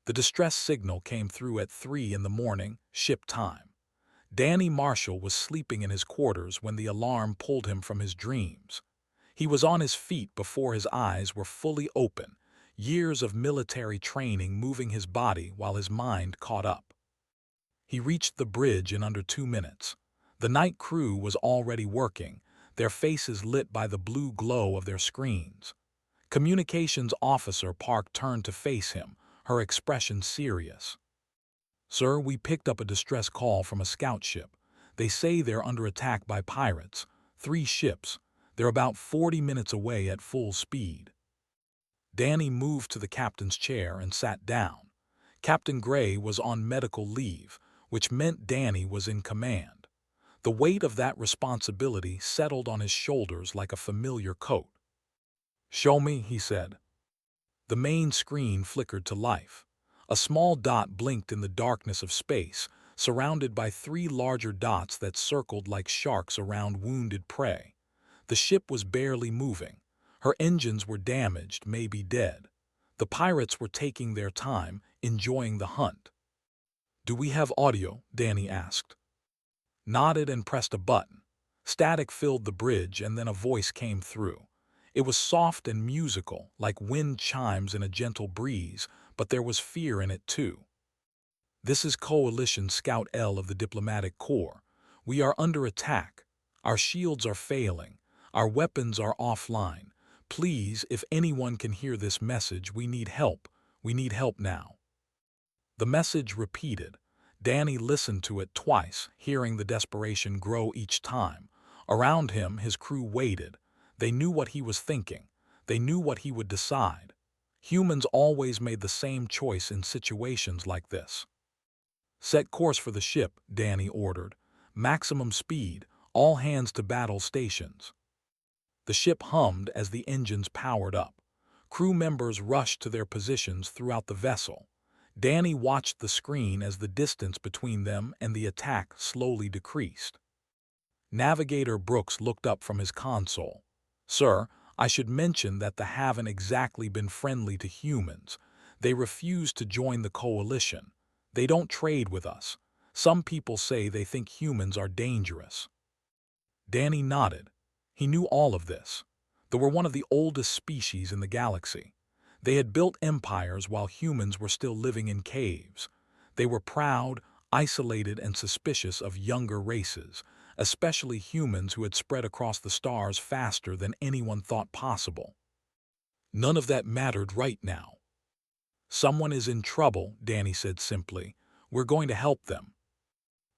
The distress signal came through at 3 in the morning, ship time. Danny Marshall was sleeping in his quarters when the alarm pulled him from his dreams. He was on his feet before his eyes were fully open, years of military training moving his body while his mind caught up. He reached the bridge in under 2 minutes. The night crew was already working, their faces lit by the blue glow of their screens. Communications Officer Park turned to face him, her expression serious. "Sir, we picked up a distress call from a scout ship. They say they're under attack by pirates. 3 ships. They're about 40 minutes away at full speed." Danny moved to the captain's chair and sat down. Captain Gray was on medical leave, which meant Danny was in command. The weight of that responsibility settled on his shoulders like a familiar coat. "Show me," he said. The main screen flickered to life. A small dot blinked in the darkness of space, surrounded by 3 larger dots that circled like sharks around wounded prey. The ship was barely moving. Her engines were damaged, maybe dead. The pirates were taking their time, enjoying the hunt. "Do we have audio?" Danny asked. Nodded and pressed a button. Static filled the bridge and then a voice came through. It was soft and musical, like wind chimes in a gentle breeze, but there was fear in it too. "This is Coalition Scout L of the Diplomatic Corps. We are under attack. Our shields are failing. Our weapons are offline. Please, if anyone can hear this message, we need help. We need help now." The message repeated. Danny listened to it twice, hearing the desperation grow each time. Around him, his crew waited. They knew what he was thinking. They knew what he would decide. Humans always made the same choice in situations like this. "Set course for the ship," Danny ordered. "Maximum speed, all hands to battle stations." The ship hummed as the engines powered up. Crew members rushed to their positions throughout the vessel. Danny watched the screen as the distance between them and the attack slowly decreased. Navigator Brooks looked up from his console. "Sir, I should mention that they haven't exactly been friendly to humans. They refuse to join the coalition. They don't trade with us. Some people say they think humans are dangerous." Danny nodded. He knew all of this. They were one of the oldest species in the galaxy. They had built empires while humans were still living in caves. They were proud, isolated, and suspicious of younger races, especially humans who had spread across the stars faster than anyone thought possible. None of that mattered right now. "Someone is in trouble," Danny said simply. "We're going to help them."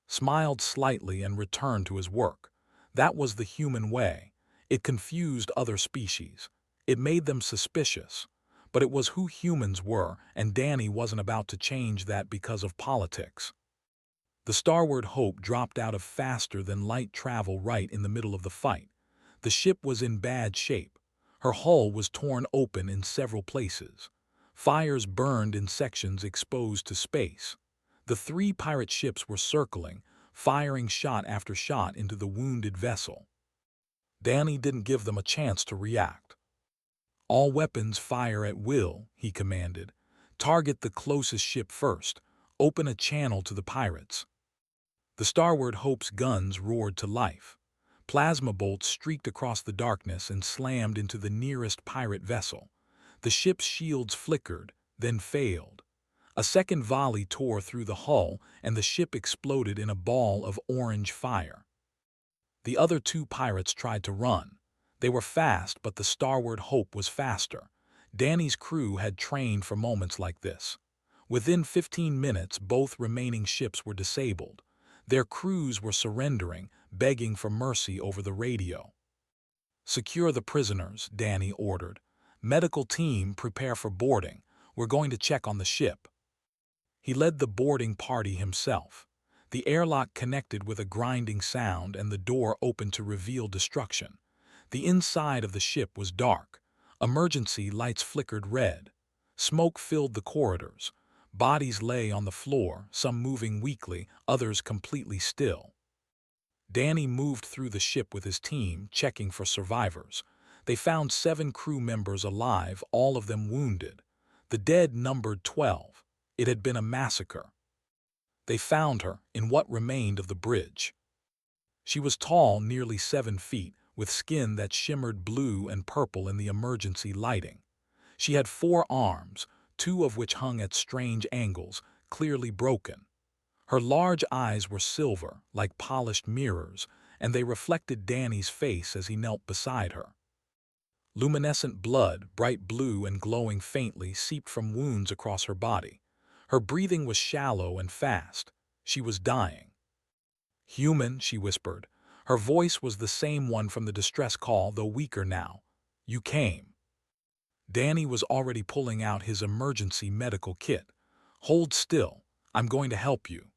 Smiled slightly and returned to his work. That was the human way. It confused other species. It made them suspicious. But it was who humans were, and Danny wasn't about to change that because of politics. The Starward Hope dropped out of faster-than-light travel right in the middle of the fight. The ship was in bad shape. Her hull was torn open in several places. Fires burned in sections exposed to space. The 3 pirate ships were circling, firing shot after shot into the wounded vessel. Danny didn't give them a chance to react. "All weapons fire at will," he commanded. "Target the closest ship first. Open a channel to the pirates." The Starward Hope's guns roared to life. Plasma bolts streaked across the darkness and slammed into the nearest pirate vessel. The ship's shields flickered, then failed. A second volley tore through the hull, and the ship exploded in a ball of orange fire. The other 2 pirates tried to run. They were fast, but the Starward Hope was faster. Danny's crew had trained for moments like this. Within 15 minutes, both remaining ships were disabled. Their crews were surrendering, begging for mercy over the radio. "Secure the prisoners," Danny ordered. "Medical team, prepare for boarding. We're going to check on the ship." He led the boarding party himself. The airlock connected with a grinding sound, and the door opened to reveal destruction. The inside of the ship was dark. Emergency lights flickered red. Smoke filled the corridors. Bodies lay on the floor, some moving weakly, others completely still. Danny moved through the ship with his team, checking for survivors. They found 7 crew members alive, all of them wounded. The dead numbered 12. It had been a massacre. They found her in what remained of the bridge. She was tall, nearly 7 feet, with skin that shimmered blue and purple in the emergency lighting. She had 4 arms, 2 of which hung at strange angles, clearly broken. Her large eyes were silver, like polished mirrors, and they reflected Danny's face as he knelt beside her. Luminescent blood, bright blue and glowing faintly, seeped from wounds across her body. Her breathing was shallow and fast. She was dying. "Human," she whispered. Her voice was the same one from the distress call, though weaker now. "You came." Danny was already pulling out his emergency medical kit. "Hold still. I'm going to help you."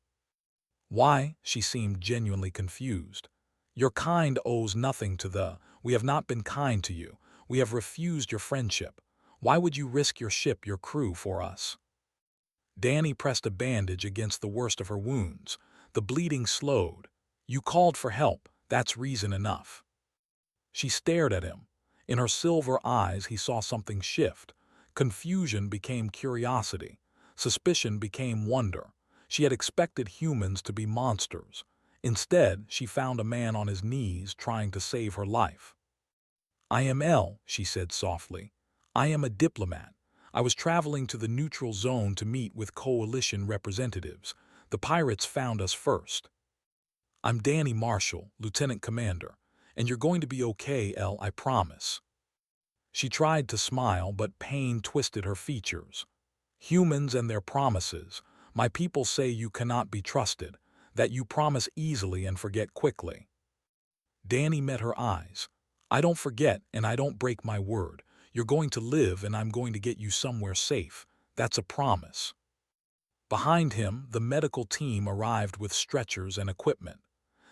"Why?" She seemed genuinely confused. "Your kind owes nothing to the... We have not been kind to you. We have refused your friendship. Why would you risk your ship, your crew, for us?" Danny pressed a bandage against the worst of her wounds. The bleeding slowed. "You called for help. That's reason enough." She stared at him. In her silver eyes he saw something shift. Confusion became curiosity. Suspicion became wonder. She had expected humans to be monsters. Instead, she found a man on his knees trying to save her life. "I am Elle," she said softly. "I am a diplomat. I was traveling to the neutral zone to meet with coalition representatives. The pirates found us first." "I'm Danny Marshall, Lieutenant Commander, and you're going to be okay, Elle, I promise." She tried to smile, but pain twisted her features. "Humans and their promises. My people say you cannot be trusted, that you promise easily and forget quickly." Danny met her eyes. "I don't forget and I don't break my word. You're going to live and I'm going to get you somewhere safe. That's a promise." Behind him, the medical team arrived with stretchers and equipment.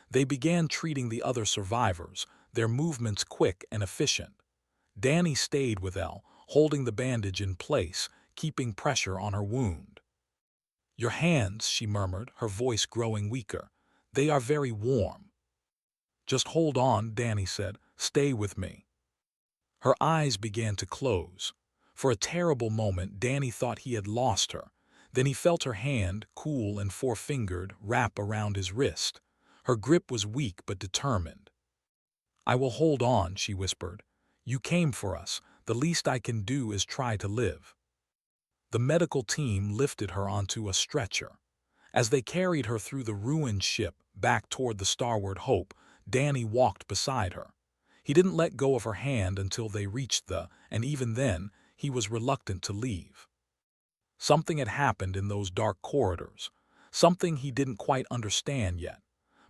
They began treating the other survivors, their movements quick and efficient. Danny stayed with Elle, holding the bandage in place, keeping pressure on her wound. "Your hands," she murmured, her voice growing weaker. "They are very warm." "Just hold on," Danny said. "Stay with me." Her eyes began to close. For a terrible moment, Danny thought he had lost her. Then he felt her hand, cool and four-fingered, wrap around his wrist. Her grip was weak but determined. "I will hold on," she whispered. "You came for us. The least I can do is try to live." The medical team lifted her onto a stretcher. As they carried her through the ruined ship back toward the starward Hope, Danny walked beside her. He didn't let go of her hand until they reached and even then, he was reluctant to leave. Something had happened in those dark corridors, something he didn't quite understand yet.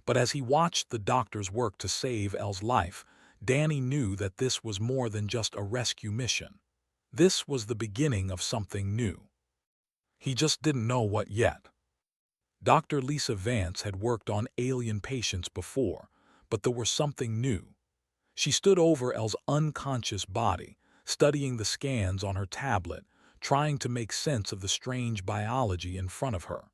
But as he watched the doctors work to save Elle's life, Danny knew that this was more than just a rescue mission. This was the beginning of something new. He just didn't know what yet. Dr. Lisa Vance had worked on alien patients before, but there was something new. She stood over Elle's unconscious body, studying the scans on her tablet, trying to make sense of the strange biology in front of her.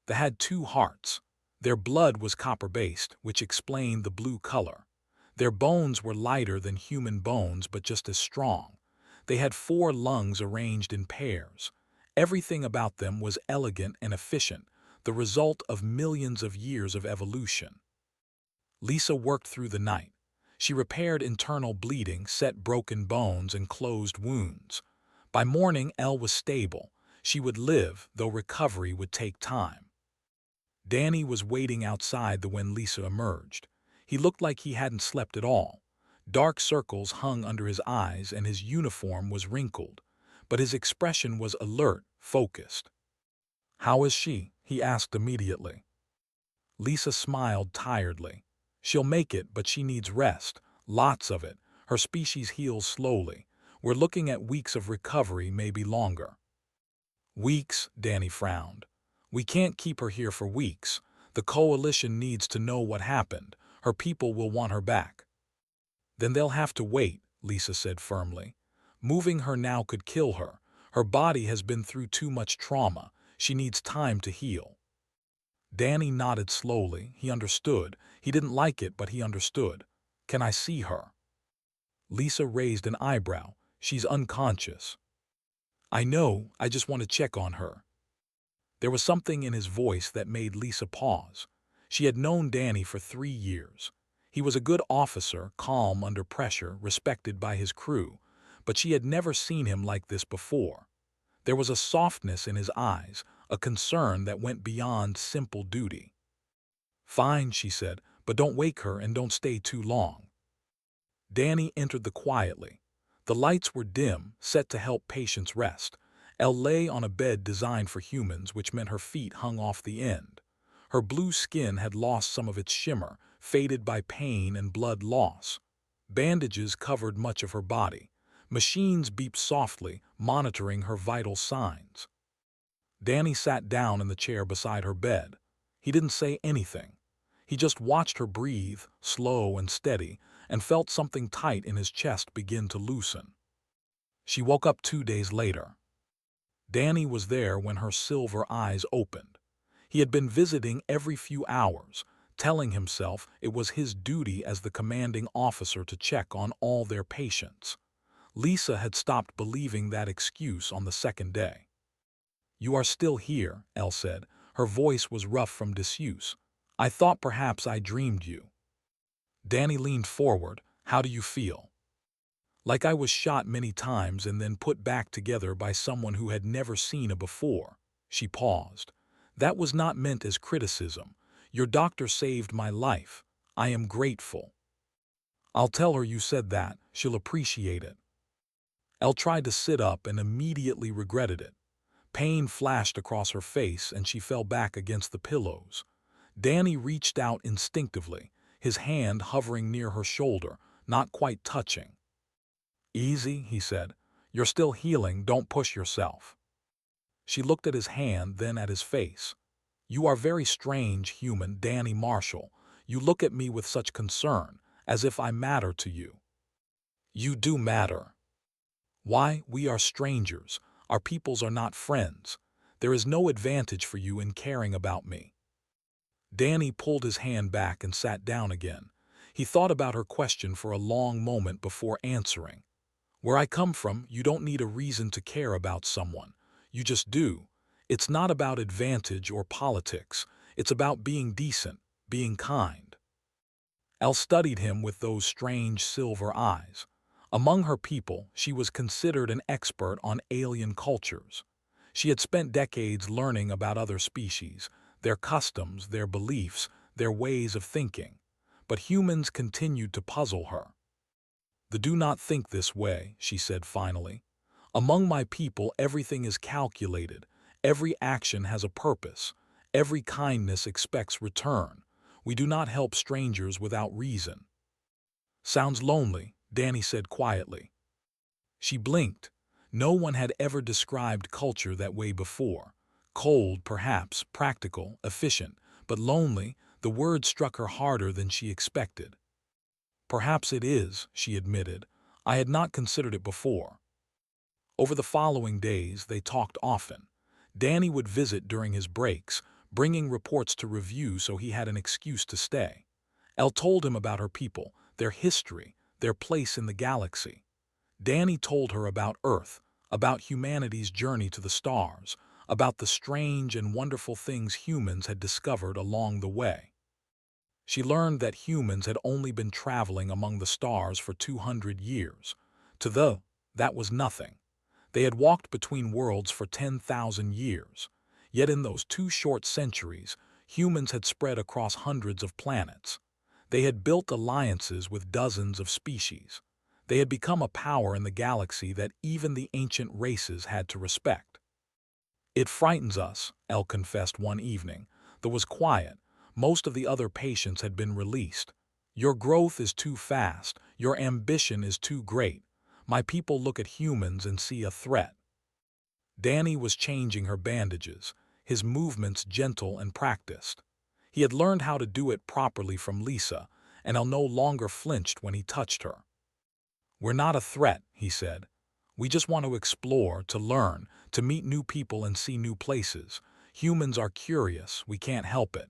They had 2 hearts. Their blood was copper-based, which explained the blue color. Their bones were lighter than human bones, but just as strong. They had 4 lungs arranged in pairs. Everything about them was elegant and efficient, the result of millions of years of evolution. Lisa worked through the night. She repaired internal bleeding, set broken bones, and closed wounds. By morning, Elle was stable. She would live, though recovery would take time. Danny was waiting outside when Lisa emerged. He looked like he hadn't slept at all. Dark circles hung under his eyes and his uniform was wrinkled. But his expression was alert, focused. "How is she?" he asked immediately. Lisa smiled tiredly. "She'll make it, but she needs rest. Lots of it. Her species heals slowly. We're looking at weeks of recovery, maybe longer." "Weeks?" Danny frowned. "We can't keep her here for weeks. The coalition needs to know what happened. Her people will want her back." "Then they'll have to wait," Lisa said firmly. "Moving her now could kill her. Her body has been through too much trauma. She needs time to heal." Danny nodded slowly. He understood. He didn't like it, but he understood. "Can I see her?" Lisa raised an eyebrow. "She's unconscious." "I know, I just want to check on her." There was something in his voice that made Lisa pause. She had known Danny for 3 years. He was a good officer, calm under pressure, respected by his crew, but she had never seen him like this before. There was a softness in his eyes, a concern that went beyond simple duty. "Fine," she said, "but don't wake her and don't stay too long." Danny entered quietly. The lights were dim, set to help patients rest. Elle lay on a bed designed for humans, which meant her feet hung off the end. Her blue skin had lost some of its shimmer, faded by pain and blood loss. Bandages covered much of her body. Machines beeped softly, monitoring her vital signs. Danny sat down in the chair beside her bed. He didn't say anything. He just watched her breathe, slow and steady, and felt something tight in his chest begin to loosen. She woke up 2 days later. Danny was there when her silver eyes opened. He had been visiting every few hours, telling himself it was his duty as the commanding officer to check on all their patients. Lisa had stopped believing that excuse on the second day. "You are still here," Elle said. Her voice was rough from disuse. "I thought perhaps I dreamed you." Danny leaned forward. "How do you feel?" "Like I was shot many times and then put back together by someone who had never seen a before." She paused. "That was not meant as criticism. Your doctor saved my life. I am grateful." "I'll tell her you said that. She'll appreciate it." Elle tried to sit up and immediately regretted it. Pain flashed across her face and she fell back against the pillows. Danny reached out instinctively, his hand hovering near her shoulder, not quite touching. "Easy," he said. "You're still healing, don't push yourself." She looked at his hand, then at his face. "You are very strange, human Danny Marshall. You look at me with such concern, as if I matter to you." "You do matter." "Why, we are strangers. Our peoples are not friends. There is no advantage for you in caring about me." Danny pulled his hand back and sat down again. He thought about her question for a long moment before answering. "Where I come from, you don't need a reason to care about someone. You just do. It's not about advantage or politics. It's about being decent, being kind." Elle studied him with those strange silver eyes. Among her people, she was considered an expert on alien cultures. She had spent decades learning about other species, their customs, their beliefs, their ways of thinking. But humans continued to puzzle her. "The do not think this way," she said finally. "Among my people, everything is calculated. Every action has a purpose. Every kindness expects return. We do not help strangers without reason." "Sounds lonely," Danny said quietly. She blinked. No one had ever described culture that way before. Cold, perhaps, practical, efficient, but lonely, the word struck her harder than she expected. "Perhaps it is," she admitted. "I had not considered it before." Over the following days, they talked often. Danny would visit during his breaks, bringing reports to review so he had an excuse to stay. Elle told him about her people, their history, their place in the galaxy. Danny told her about Earth, about humanity's journey to the stars, about the strange and wonderful things humans had discovered along the way. She learned that humans had only been traveling among the stars for 200 years. That was nothing. They had walked between worlds for 10,000 years. Yet in those 2 short centuries, humans had spread across hundreds of planets. They had built alliances with dozens of species. They had become a power in the galaxy that even the ancient races had to respect. "It frightens us," Elle confessed one evening. There was quiet. Most of the other patients had been released. "Your growth is too fast. Your ambition is too great. My people look at humans and see a threat." Danny was changing her bandages, his movements gentle and practiced. He had learned how to do it properly from Lisa, and Elle no longer flinched when he touched her. "We're not a threat," he said. "We just want to explore, to learn, to meet new people and see new places. Humans are curious, we can't help it."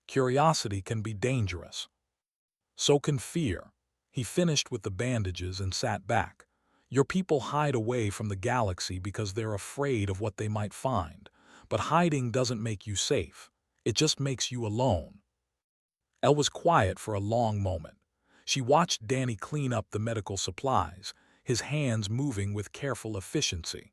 Curiosity can be dangerous. So can fear. He finished with the bandages and sat back. "Your people hide away from the galaxy because they're afraid of what they might find. but hiding doesn't make you safe. It just makes you alone. Elle was quiet for a long moment. She watched Danny clean up the medical supplies, his hands moving with careful efficiency.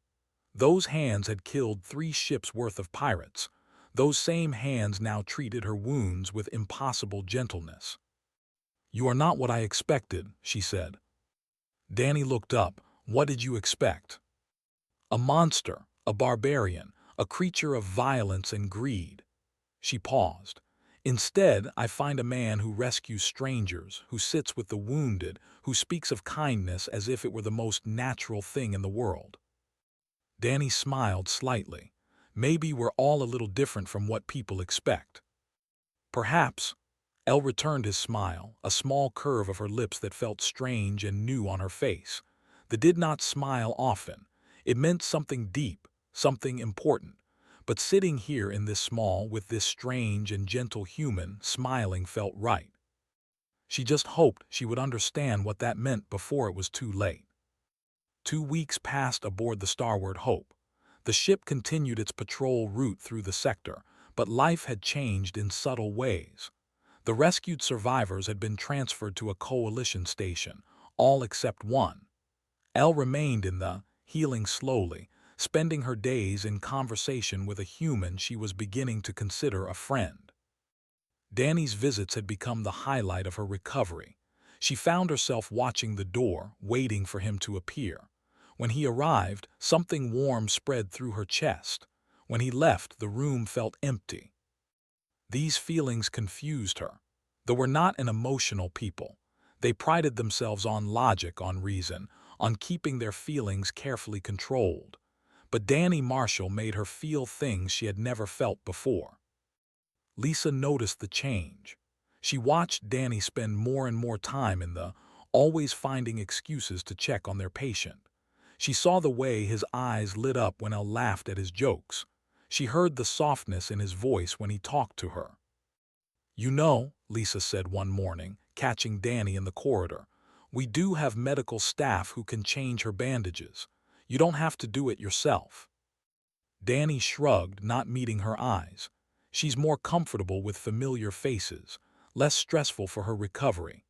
Those hands had killed 3 ships' worth of pirates. Those same hands now treated her wounds with impossible gentleness. "You are not what I expected," she said. Danny looked up. "What did you expect?" "A monster, a barbarian, a creature of violence and greed." She paused. "Instead, I find a man who rescues strangers, who sits with the wounded, who speaks of kindness as if it were the most natural thing in the world." Danny smiled slightly. "Maybe we're all a little different from what people expect." "Perhaps." Elle returned his smile, a small curve of her lips that felt strange and new on her face. They did not smile often. It meant something deep, something important. But sitting here in this small, with this strange and gentle human, smiling felt right. She just hoped she would understand what that meant before it was too late. 2 weeks passed aboard the starward Hope. The ship continued its patrol route through the sector, but life had changed in subtle ways. The rescued survivors had been transferred to a coalition station, all except one. Elle remained in the, healing slowly, spending her days in conversation with a human she was beginning to consider a friend. Danny's visits had become the highlight of her recovery. She found herself watching the door, waiting for him to appear. When he arrived, something warm spread through her chest. When he left, the room felt empty. These feelings confused her. They were not an emotional people. They prided themselves on logic, on reason, on keeping their feelings carefully controlled. But Danny Marshall made her feel things she had never felt before. Lisa noticed the change. She watched Danny spend more and more time in the, always finding excuses to check on their patient. She saw the way his eyes lit up when Elle laughed at his jokes. She heard the softness in his voice when he talked to her. "You know," Lisa said one morning, catching Danny in the corridor, "we do have medical staff who can change her bandages. You don't have to do it yourself." Danny shrugged, not meeting her eyes. "She's more comfortable with familiar faces, less stressful for her recovery."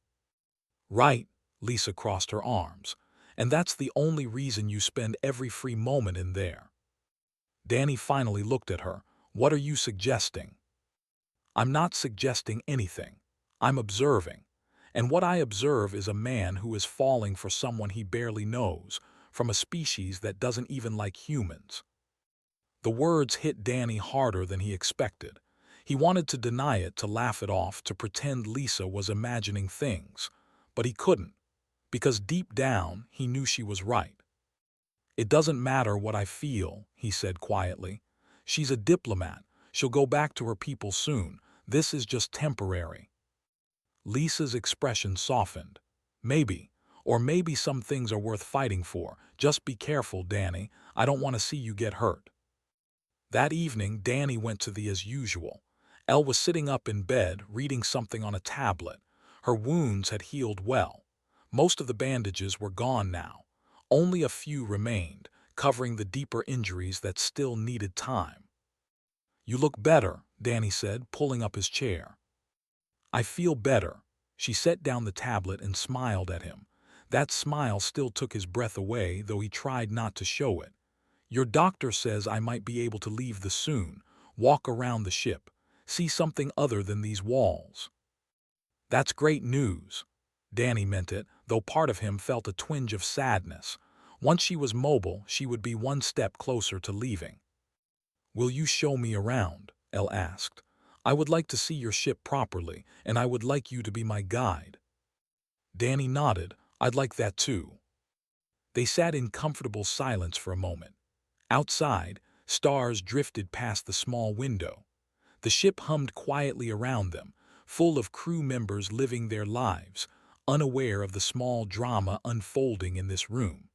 "Right," Lisa crossed her arms. "And that's the only reason you spend every free moment in there." Danny finally looked at her. "What are you suggesting?" "I'm not suggesting anything. I'm observing. And what I observe is a man who is falling for someone he barely knows, from a species that doesn't even like humans." The words hit Danny harder than he expected. He wanted to deny it, to laugh it off, to pretend Lisa was imagining things. But he couldn't, because deep down he knew she was right. "It doesn't matter what I feel," he said quietly. "She's a diplomat. She'll go back to her people soon. This is just temporary." Lisa's expression softened. "Maybe. Or maybe some things are worth fighting for. Just be careful, Danny. I don't want to see you get hurt." That evening, Danny went to the as usual. Elle was sitting up in bed, reading something on a tablet. Her wounds had healed well. Most of the bandages were gone now. Only a few remained, covering the deeper injuries that still needed time. "You look better," Danny said, pulling up his chair. "I feel better." She set down the tablet and smiled at him. That smile still took his breath away, though he tried not to show it. "Your doctor says I might be able to leave the soon, walk around the ship, see something other than these walls." "That's great news." Danny meant it, though part of him felt a twinge of sadness. Once she was mobile, she would be one step closer to leaving. "Will you show me around?" Elle asked. "I would like to see your ship properly, and I would like you to be my guide." Danny nodded. "I'd like that too." They sat in comfortable silence for a moment. Outside, stars drifted past the small window. The ship hummed quietly around them, full of crew members living their lives, unaware of the small drama unfolding in this room.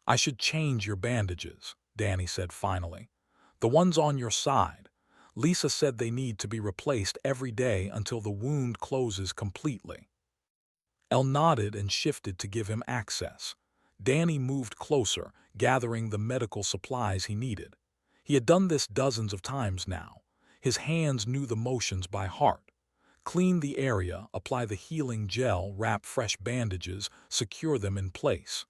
"I should change your bandages," Danny said finally. "The ones on your side. Lisa said they need to be replaced every day until the wound closes completely." Elle nodded and shifted to give him access. Danny moved closer, gathering the medical supplies he needed. He had done this dozens of times now. His hands knew the motions by heart. Clean the area, apply the healing gel, wrap fresh bandages, secure them in place.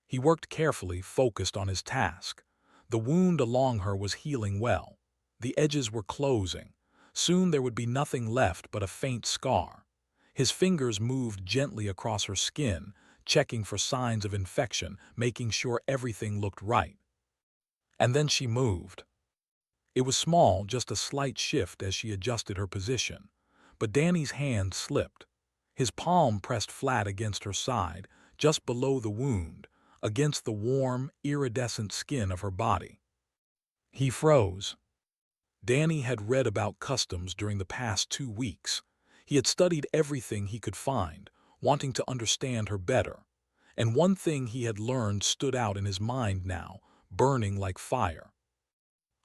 He worked carefully, focused on his task. The wound along her was healing well. The edges were closing. Soon there would be nothing left but a faint scar. His fingers moved gently across her skin, checking for signs of infection, making sure everything looked right. And then she moved. It was small, just a slight shift as she adjusted her position. But Danny's hand slipped. His palm pressed flat against her side, just below the wound, against the warm, iridescent skin of her body. He froze. Danny had read about customs during the past 2 weeks. He had studied everything he could find, wanting to understand her better. And one thing he had learned stood out in his mind now, burning like fire.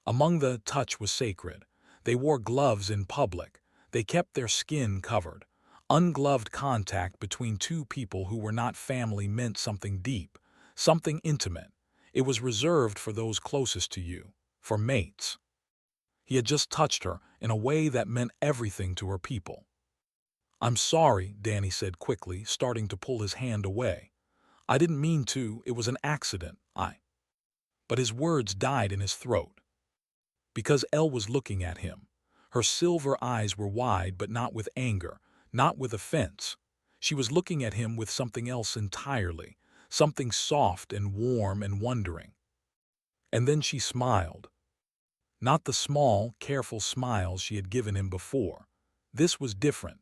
Among the touch was sacred. They wore gloves in public. They kept their skin covered. Ungloved contact between two people who were not family meant something deep, something intimate. It was reserved for those closest to you, for mates. He had just touched her in a way that meant everything to her people. "I'm sorry," Danny said quickly, starting to pull his hand away. "I didn't mean to. It was an accident. But his words died in his throat. Because Elle was looking at him. Her silver eyes were wide, but not with anger, not with offense. She was looking at him with something else entirely, something soft and warm and wondering. And then she smiled. Not the small, careful smiles she had given him before. This was different.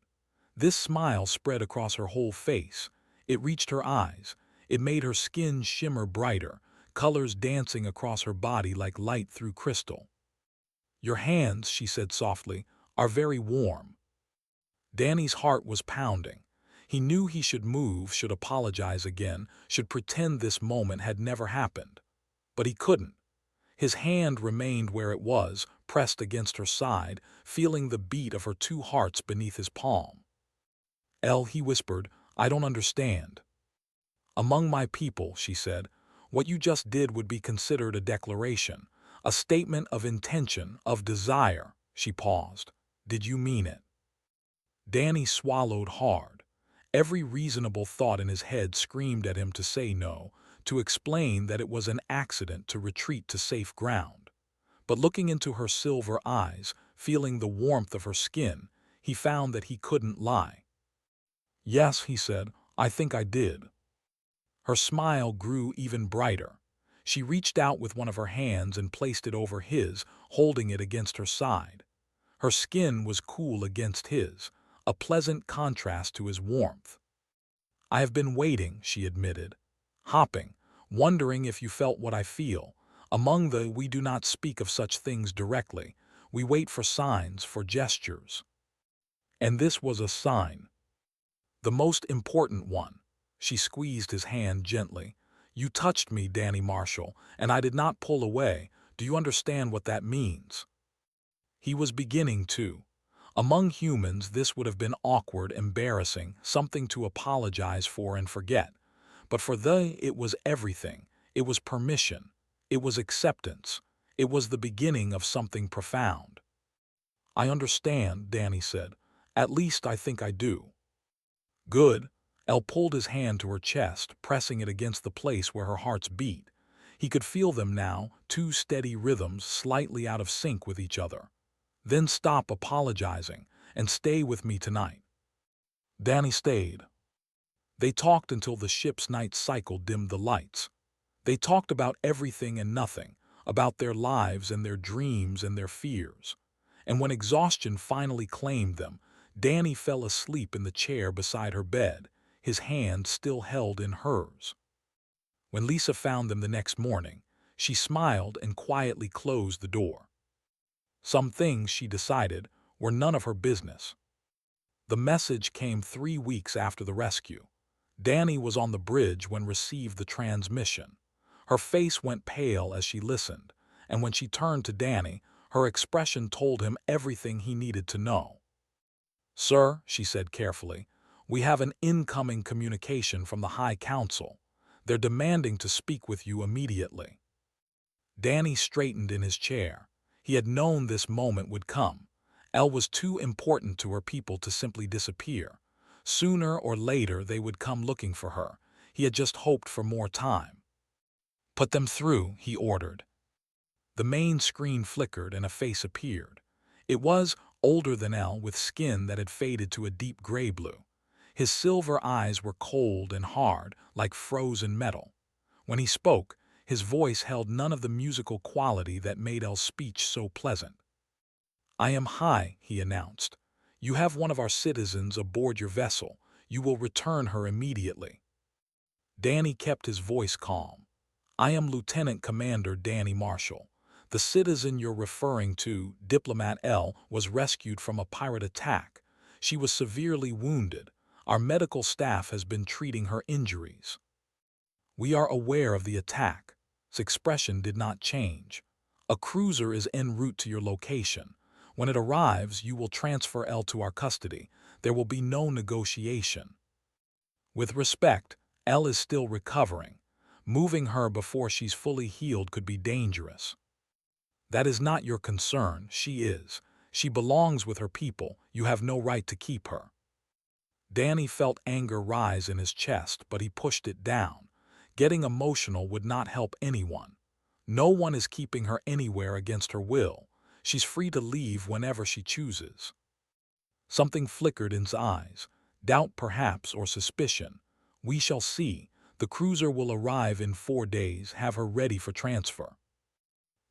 This smile spread across her whole face. It reached her eyes. It made her skin shimmer brighter, colors dancing across her body like light through crystal. "Your hands," she said softly, "are very warm." Danny's heart was pounding. He knew he should move, should apologize again, should pretend this moment had never happened. But he couldn't. His hand remained where it was, pressed against her side, feeling the beat of her two hearts beneath his palm. "Elle," he whispered, "I don't understand." "Among my people," she said, "what you just did would be considered a declaration, a statement of intention, of desire." She paused. "Did you mean it?" Danny swallowed hard. Every reasonable thought in his head screamed at him to say no, to explain that it was an accident, to retreat to safe ground. But looking into her silver eyes, feeling the warmth of her skin, he found that he couldn't lie. "Yes," he said, "I think I did." Her smile grew even brighter. She reached out with one of her hands and placed it over his, holding it against her side. Her skin was cool against his, a pleasant contrast to his warmth. "I have been waiting," she admitted, "hopping, wondering if you felt what I feel. Among the we do not speak of such things directly. We wait for signs, for gestures." And this was a sign. The most important one. She squeezed his hand gently. "You touched me, Danny Marshall, and I did not pull away. Do you understand what that means?" He was beginning to. Among humans, this would have been awkward, embarrassing, something to apologize for and forget. But for it was everything. It was permission. It was acceptance. It was the beginning of something profound. "I understand," Danny said. "At least I think I do." "Good." Elle pulled his hand to her chest, pressing it against the place where her hearts beat. He could feel them now, two steady rhythms slightly out of sync with each other. "Then stop apologizing and stay with me tonight." Danny stayed. They talked until the ship's night cycle dimmed the lights. They talked about everything and nothing, about their lives and their dreams and their fears. And when exhaustion finally claimed them, Danny fell asleep in the chair beside her bed, his hand still held in hers. When Lisa found them the next morning, she smiled and quietly closed the door. Some things, she decided, were none of her business. The message came 3 weeks after the rescue. Danny was on the bridge when received the transmission. Her face went pale as she listened, and when she turned to Danny, her expression told him everything he needed to know. "Sir," she said carefully, "we have an incoming communication from the High Council. They're demanding to speak with you immediately." Danny straightened in his chair. He had known this moment would come. Elle was too important to her people to simply disappear. Sooner or later they would come looking for her. He had just hoped for more time. "Put them through," he ordered. The main screen flickered and a face appeared. It was older than Elle, with skin that had faded to a deep gray blue. His silver eyes were cold and hard, like frozen metal. When he spoke, his voice held none of the musical quality that made Elle's speech so pleasant. "I am High," he announced. "You have one of our citizens aboard your vessel. You will return her immediately." Danny kept his voice calm. "I am Lieutenant Commander Danny Marshall. The citizen you're referring to, Diplomat L, was rescued from a pirate attack. She was severely wounded. Our medical staff has been treating her injuries." "We are aware of the attack." His expression did not change. "A cruiser is en route to your location. When it arrives, you will transfer L to our custody. There will be no negotiation. With respect, L is still recovering. Moving her before she's fully healed could be dangerous." "That is not your concern. She is. She belongs with her people. You have no right to keep her." Danny felt anger rise in his chest, but he pushed it down. Getting emotional would not help anyone. No one is keeping her anywhere against her will. She's free to leave whenever she chooses. Something flickered in his eyes. Doubt perhaps, or suspicion. "We shall see. The cruiser will arrive in 4 days. Have her ready for transfer."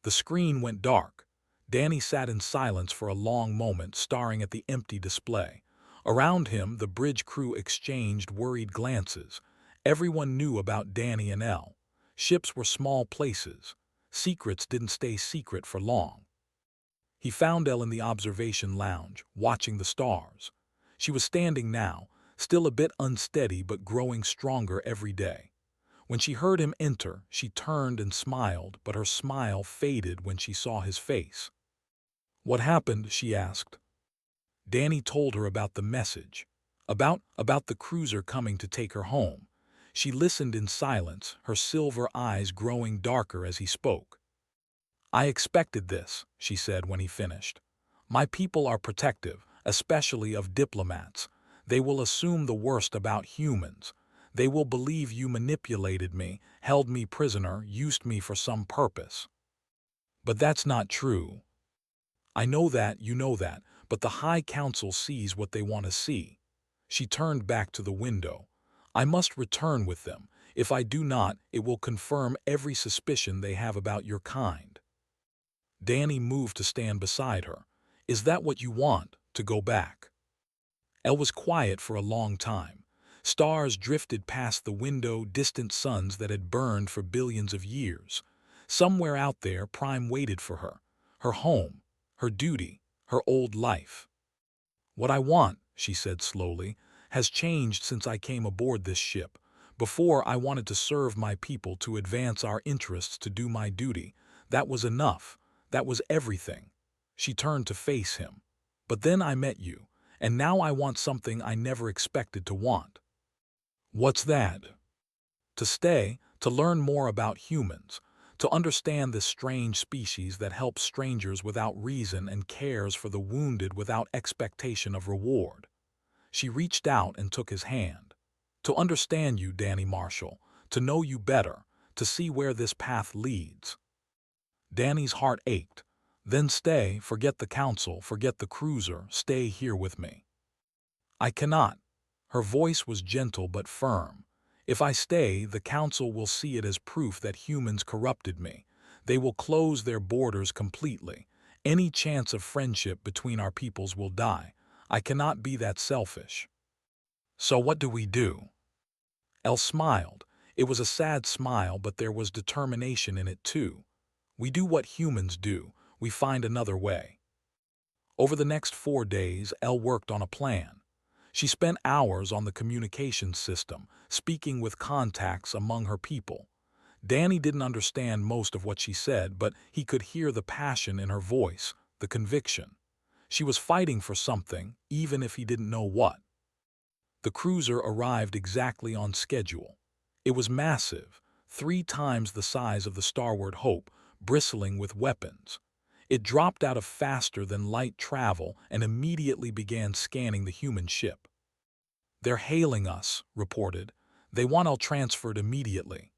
The screen went dark. Danny sat in silence for a long moment, staring at the empty display. Around him, the bridge crew exchanged worried glances. Everyone knew about Danny and Elle. Ships were small places. Secrets didn't stay secret for long. He found Elle in the observation lounge, watching the stars. She was standing now, still a bit unsteady but growing stronger every day. When she heard him enter, she turned and smiled, but her smile faded when she saw his face. "What happened?" she asked. Danny told her about the message. About the cruiser coming to take her home. She listened in silence, her silver eyes growing darker as he spoke. "I expected this," she said when he finished. "My people are protective, especially of diplomats. They will assume the worst about humans. They will believe you manipulated me, held me prisoner, used me for some purpose. But that's not true. I know that, you know that, but the High Council sees what they want to see." She turned back to the window. "I must return with them. If I do not, it will confirm every suspicion they have about your kind." Danny moved to stand beside her. "Is that what you want, to go back?" Elle was quiet for a long time. Stars drifted past the window, distant suns that had burned for billions of years. Somewhere out there, Prime waited for her. Her home, her duty, her old life. "What I want," she said slowly, "has changed since I came aboard this ship. Before, I wanted to serve my people, to advance our interests, to do my duty. That was enough. That was everything." She turned to face him. "But then I met you, and now I want something I never expected to want." "What's that?" "To stay, to learn more about humans, to understand this strange species that helps strangers without reason and cares for the wounded without expectation of reward." She reached out and took his hand. "To understand you, Danny Marshall, to know you better, to see where this path leads." Danny's heart ached. "Then stay, forget the council, forget the cruiser, stay here with me." "I cannot." Her voice was gentle but firm. "If I stay, the council will see it as proof that humans corrupted me. They will close their borders completely. Any chance of friendship between our peoples will die. I cannot be that selfish." "So what do we do?" Elle smiled. It was a sad smile, but there was determination in it too. "We do what humans do. We find another way." Over the next 4 days, Elle worked on a plan. She spent hours on the communications system, speaking with contacts among her people. Danny didn't understand most of what she said, but he could hear the passion in her voice, the conviction. She was fighting for something, even if he didn't know what. The cruiser arrived exactly on schedule. It was massive, 3 times the size of the Starward Hope, bristling with weapons. It dropped out of faster-than-light travel and immediately began scanning the human ship. "They're hailing us," reported. "They want Elle transferred immediately."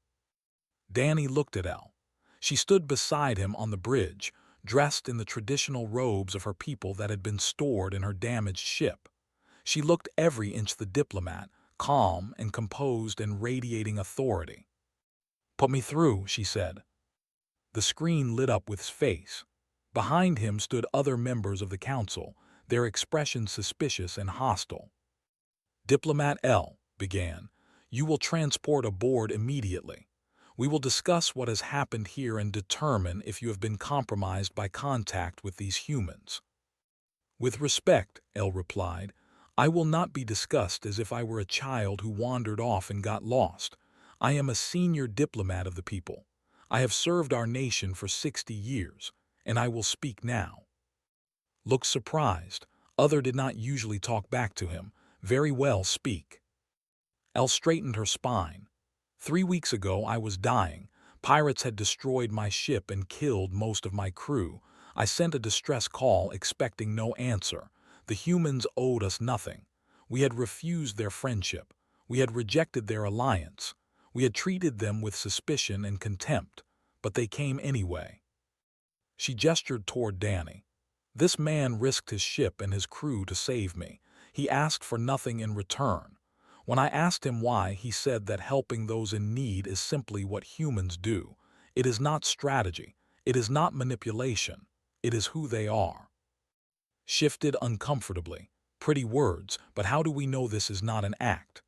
Danny looked at Elle. She stood beside him on the bridge, dressed in the traditional robes of her people that had been stored in her damaged ship. She looked every inch the diplomat, calm and composed and radiating authority. "Put me through," she said. The screen lit up with his face. Behind him stood other members of the council, their expressions suspicious and hostile. "Diplomat L began, "You will transport aboard immediately. We will discuss what has happened here and determine if you have been compromised by contact with these humans." "With respect," L replied, "I will not be discussed as if I were a child who wandered off and got lost. I am a senior diplomat of the people. I have served our nation for 60 years, and I will speak now." Looked surprised. Other did not usually talk back to him. "Very well, speak." Elle straightened her spine. 3 weeks ago I was dying. Pirates had destroyed my ship and killed most of my crew. I sent a distress call expecting no answer. The humans owed us nothing. We had refused their friendship. We had rejected their alliance. We had treated them with suspicion and contempt, but they came anyway. She gestured toward Danny. "This man risked his ship and his crew to save me. He asked for nothing in return. When I asked him why, he said that helping those in need is simply what humans do. It is not strategy. It is not manipulation. It is who they are." Shifted uncomfortably. "Pretty words, but how do we know this is not an act?"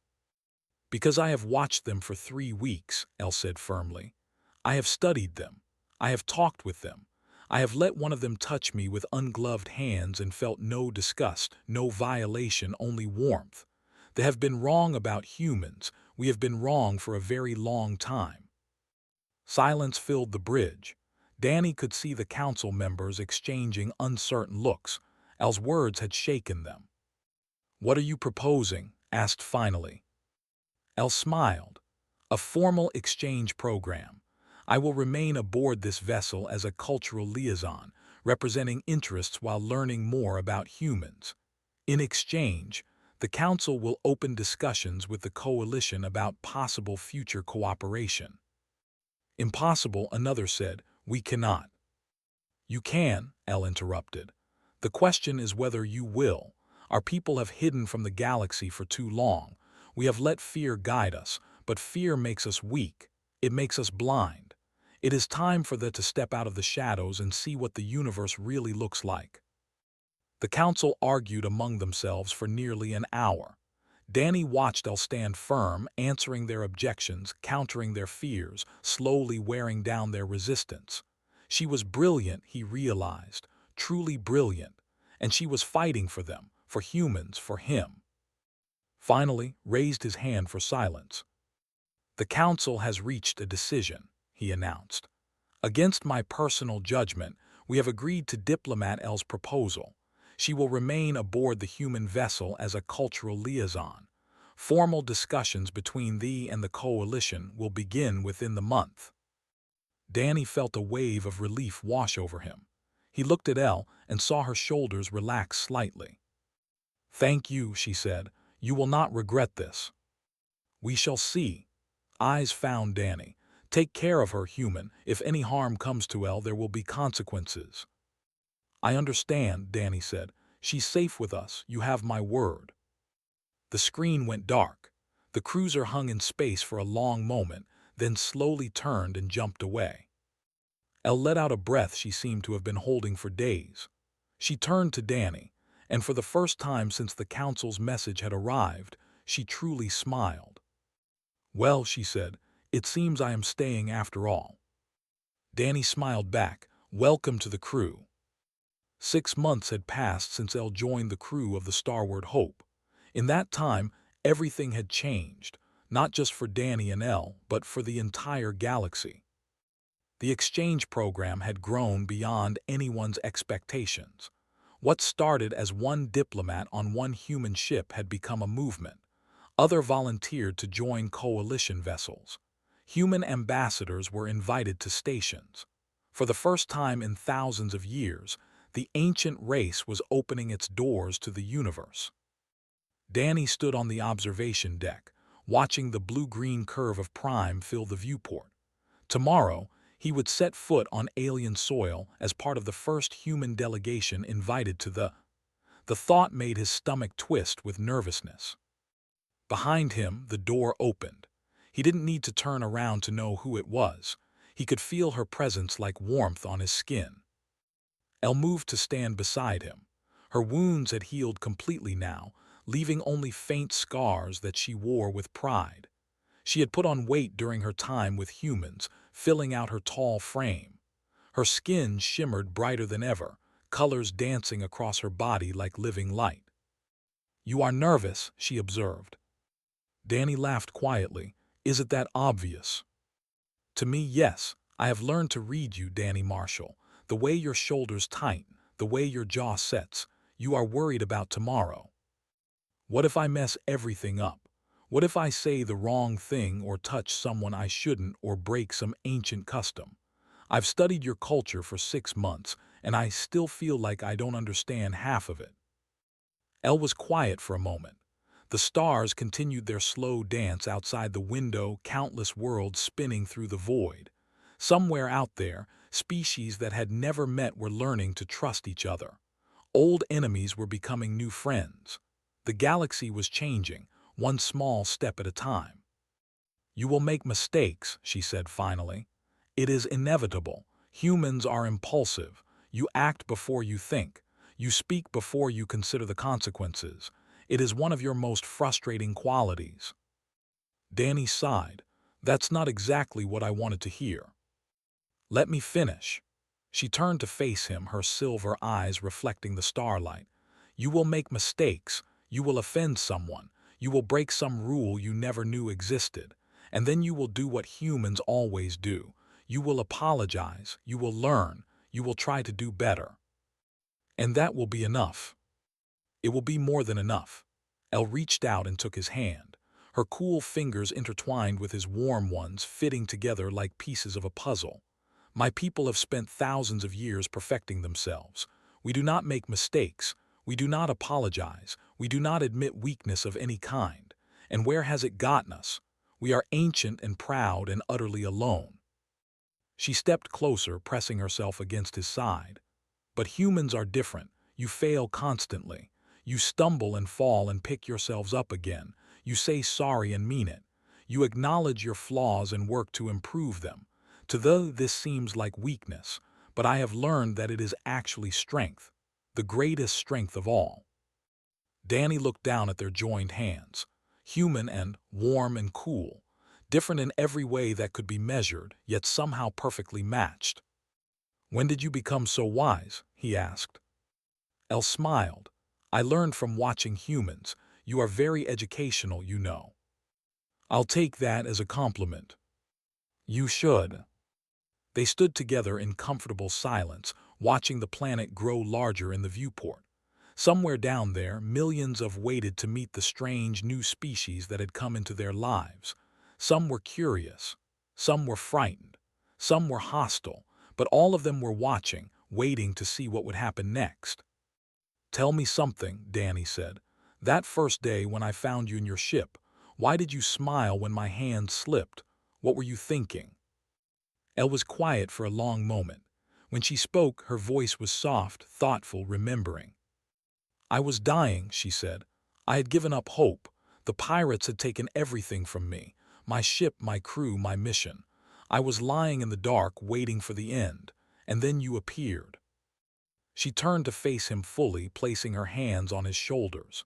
"Because I have watched them for 3 weeks," Elle said firmly. "I have studied them. I have talked with them. I have let one of them touch me with ungloved hands and felt no disgust, no violation, only warmth. They have been wrong about humans. We have been wrong for a very long time." Silence filled the bridge. Danny could see the council members exchanging uncertain looks. Elle's words had shaken them. "What are you proposing?" asked finally. Elle smiled. "A formal exchange program. I will remain aboard this vessel as a cultural liaison, representing interests while learning more about humans. In exchange, the Council will open discussions with the Coalition about possible future cooperation." "Impossible," another said. "We cannot." "You can," Elle interrupted. "The question is whether you will. Our people have hidden from the galaxy for too long. We have let fear guide us, but fear makes us weak. It makes us blind. It is time for them to step out of the shadows and see what the universe really looks like." The council argued among themselves for nearly an hour. Danny watched Elle stand firm, answering their objections, countering their fears, slowly wearing down their resistance. She was brilliant, he realized, truly brilliant, and she was fighting for them, for humans, for him. Finally, raised his hand for silence. "The council has reached a decision," he announced. "Against my personal judgment, we have agreed to Diplomat L's proposal. She will remain aboard the human vessel as a cultural liaison. Formal discussions between thee and the Coalition will begin within the month." Danny felt a wave of relief wash over him. He looked at Elle and saw her shoulders relax slightly. "Thank you," she said. "You will not regret this." "We shall see." Eyes found Danny. "Take care of her, human. If any harm comes to Elle, there will be consequences." "I understand," Danny said. "She's safe with us. You have my word." The screen went dark. The cruiser hung in space for a long moment, then slowly turned and jumped away. Elle let out a breath she seemed to have been holding for days. She turned to Danny, and for the first time since the council's message had arrived, she truly smiled. "Well," she said, "it seems I am staying after all." Danny smiled back. "Welcome to the crew." 6 months had passed since Elle joined the crew of the Starward Hope. In that time, everything had changed, not just for Danny and Elle, but for the entire galaxy. The exchange program had grown beyond anyone's expectations. What started as one diplomat on one human ship had become a movement. Others volunteered to join coalition vessels. Human ambassadors were invited to stations. For the first time in thousands of years, the ancient race was opening its doors to the universe. Danny stood on the observation deck, watching the blue-green curve of Prime fill the viewport. Tomorrow, he would set foot on alien soil as part of the first human delegation invited to The thought made his stomach twist with nervousness. Behind him, the door opened. He didn't need to turn around to know who it was. He could feel her presence like warmth on his skin. Elle moved to stand beside him. Her wounds had healed completely now, leaving only faint scars that she wore with pride. She had put on weight during her time with humans, filling out her tall frame. Her skin shimmered brighter than ever, colors dancing across her body like living light. "You are nervous," she observed. Danny laughed quietly. "Is it that obvious?" "To me, yes. I have learned to read you, Danny Marshall. The way your shoulders tighten, the way your jaw sets. You are worried about tomorrow. What if I mess everything up? What if I say the wrong thing or touch someone I shouldn't or break some ancient custom? I've studied your culture for 6 months, and I still feel like I don't understand half of it." Elle was quiet for a moment. The stars continued their slow dance outside the window, countless worlds spinning through the void. Somewhere out there, species that had never met were learning to trust each other. Old enemies were becoming new friends. The galaxy was changing, one small step at a time. "You will make mistakes," she said finally. "It is inevitable. Humans are impulsive. You act before you think. You speak before you consider the consequences. It is one of your most frustrating qualities." Danny sighed. "That's not exactly what I wanted to hear." "Let me finish." She turned to face him, her silver eyes reflecting the starlight. "You will make mistakes. You will offend someone. You will break some rule you never knew existed. And then you will do what humans always do. You will apologize. You will learn. You will try to do better. And that will be enough. It will be more than enough." Elle reached out and took his hand. Her cool fingers intertwined with his warm ones, fitting together like pieces of a puzzle. "My people have spent thousands of years perfecting themselves. We do not make mistakes. We do not apologize. We do not admit weakness of any kind. And where has it gotten us? We are ancient and proud and utterly alone." She stepped closer, pressing herself against his side. "But humans are different. You fail constantly. You stumble and fall and pick yourselves up again. You say sorry and mean it. You acknowledge your flaws and work to improve them. This seems like weakness, but I have learned that it is actually strength, the greatest strength of all." Danny looked down at their joined hands, human and warm and cool, different in every way that could be measured, yet somehow perfectly matched. "When did you become so wise?" he asked. Elle smiled. "I learned from watching humans. You are very educational, you know." "I'll take that as a compliment." "You should." They stood together in comfortable silence, watching the planet grow larger in the viewport. Somewhere down there, millions of waited to meet the strange new species that had come into their lives. Some were curious, some were frightened, some were hostile, but all of them were watching, waiting to see what would happen next. "Tell me something," Danny said. "That first day when I found you in your ship, why did you smile when my hand slipped? What were you thinking?" Elle was quiet for a long moment. When she spoke, her voice was soft, thoughtful, remembering. "I was dying," she said. "I had given up hope. The pirates had taken everything from me, my ship, my crew, my mission. I was lying in the dark, waiting for the end, and then you appeared." She turned to face him fully, placing her hands on his shoulders.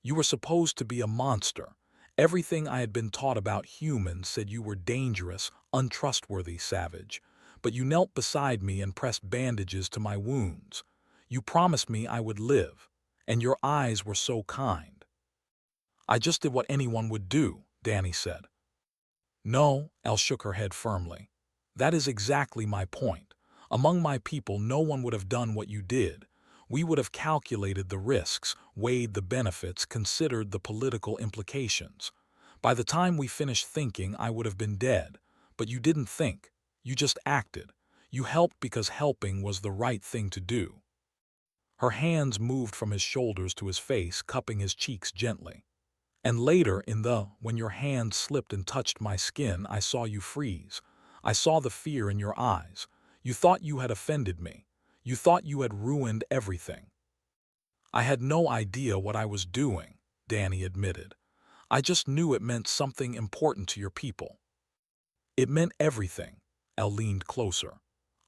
"You were supposed to be a monster. Everything I had been taught about humans said you were dangerous, untrustworthy, savage. But you knelt beside me and pressed bandages to my wounds. You promised me I would live, and your eyes were so kind." "I just did what anyone would do," Danny said. "No," Elle shook her head firmly. "That is exactly my point. Among my people, no one would have done what you did. We would have calculated the risks, weighed the benefits, considered the political implications. By the time we finished thinking, I would have been dead. But you didn't think. You just acted. You helped because helping was the right thing to do." Her hands moved from his shoulders to his face, cupping his cheeks gently. "And later, when your hand slipped and touched my skin, I saw you freeze. I saw the fear in your eyes. You thought you had offended me. You thought you had ruined everything." "I had no idea what I was doing," Danny admitted. "I just knew it meant something important to your people." "It meant everything." Elle leaned closer.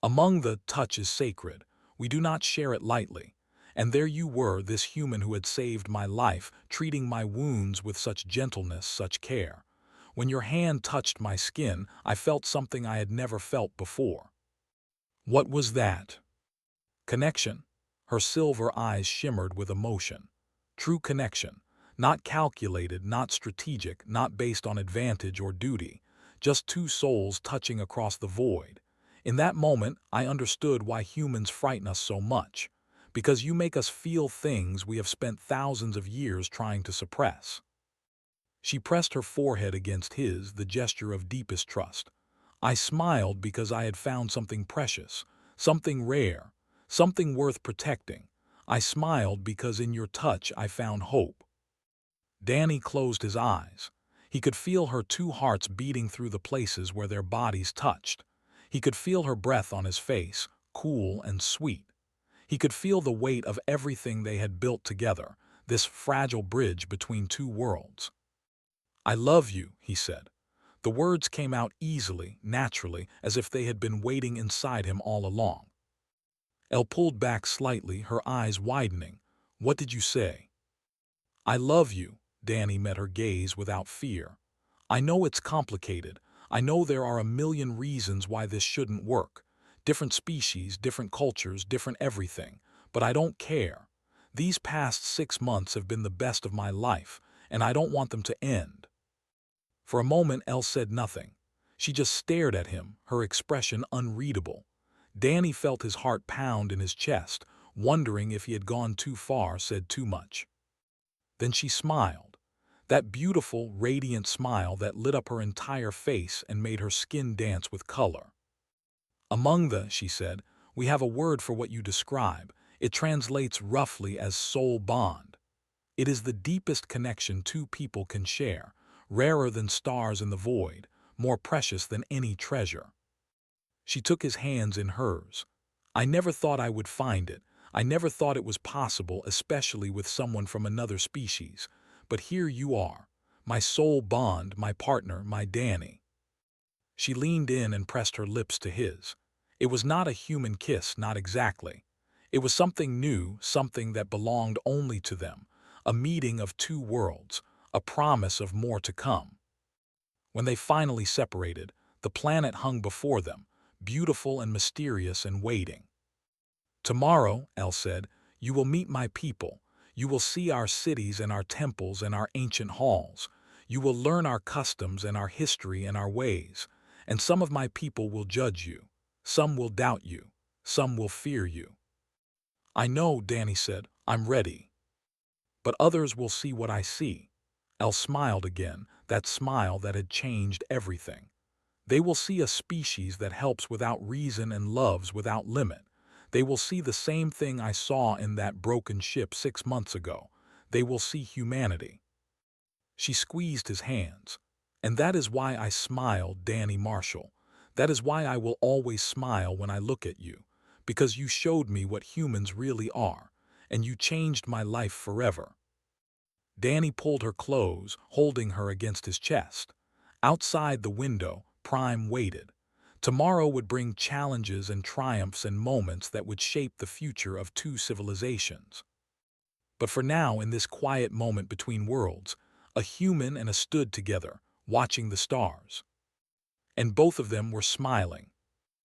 "Among the touch is sacred. We do not share it lightly. And there you were, this human who had saved my life, treating my wounds with such gentleness, such care. When your hand touched my skin, I felt something I had never felt before." "What was that?" "Connection." Her silver eyes shimmered with emotion. "True connection. Not calculated, not strategic, not based on advantage or duty. Just two souls touching across the void. In that moment, I understood why humans frighten us so much. Because you make us feel things we have spent thousands of years trying to suppress." She pressed her forehead against his, the gesture of deepest trust. "I smiled because I had found something precious, something rare, something worth protecting. I smiled because in your touch I found hope." Danny closed his eyes. He could feel her two hearts beating through the places where their bodies touched. He could feel her breath on his face, cool and sweet. He could feel the weight of everything they had built together, this fragile bridge between two worlds. "I love you," he said. The words came out easily, naturally, as if they had been waiting inside him all along. Elle pulled back slightly, her eyes widening. "What did you say?" "I love you." Danny met her gaze without fear. "I know it's complicated. I know there are a million reasons why this shouldn't work. Different species, different cultures, different everything. But I don't care. These past 6 months have been the best of my life, and I don't want them to end." For a moment, Elle said nothing. She just stared at him, her expression unreadable. Danny felt his heart pound in his chest, wondering if he had gone too far, said too much. Then she smiled. That beautiful, radiant smile that lit up her entire face and made her skin dance with color. "Among the," she said, "we have a word for what you describe. It translates roughly as soul bond. It is the deepest connection two people can share, rarer than stars in the void, more precious than any treasure." She took his hands in hers. "I never thought I would find it. I never thought it was possible, especially with someone from another species. But here you are, my soul bond, my partner, my Danny." She leaned in and pressed her lips to his. It was not a human kiss, not exactly. It was something new, something that belonged only to them, a meeting of two worlds, a promise of more to come. When they finally separated, the planet hung before them, beautiful and mysterious and waiting. "Tomorrow," Elle said, "you will meet my people. You will see our cities and our temples and our ancient halls. You will learn our customs and our history and our ways. And some of my people will judge you. Some will doubt you. Some will fear you." "I know," Danny said. "I'm ready. But others will see what I see." Elle smiled again, that smile that had changed everything. "They will see a species that helps without reason and loves without limit. They will see the same thing I saw in that broken ship 6 months ago. They will see humanity." She squeezed his hands. "And that is why I smiled, Danny Marshall. That is why I will always smile when I look at you. Because you showed me what humans really are, and you changed my life forever." Danny pulled her close, holding her against his chest. Outside the window, Prime waited. Tomorrow would bring challenges and triumphs and moments that would shape the future of two civilizations. But for now, in this quiet moment between worlds, a human and a stood together, watching the stars. And both of them were smiling,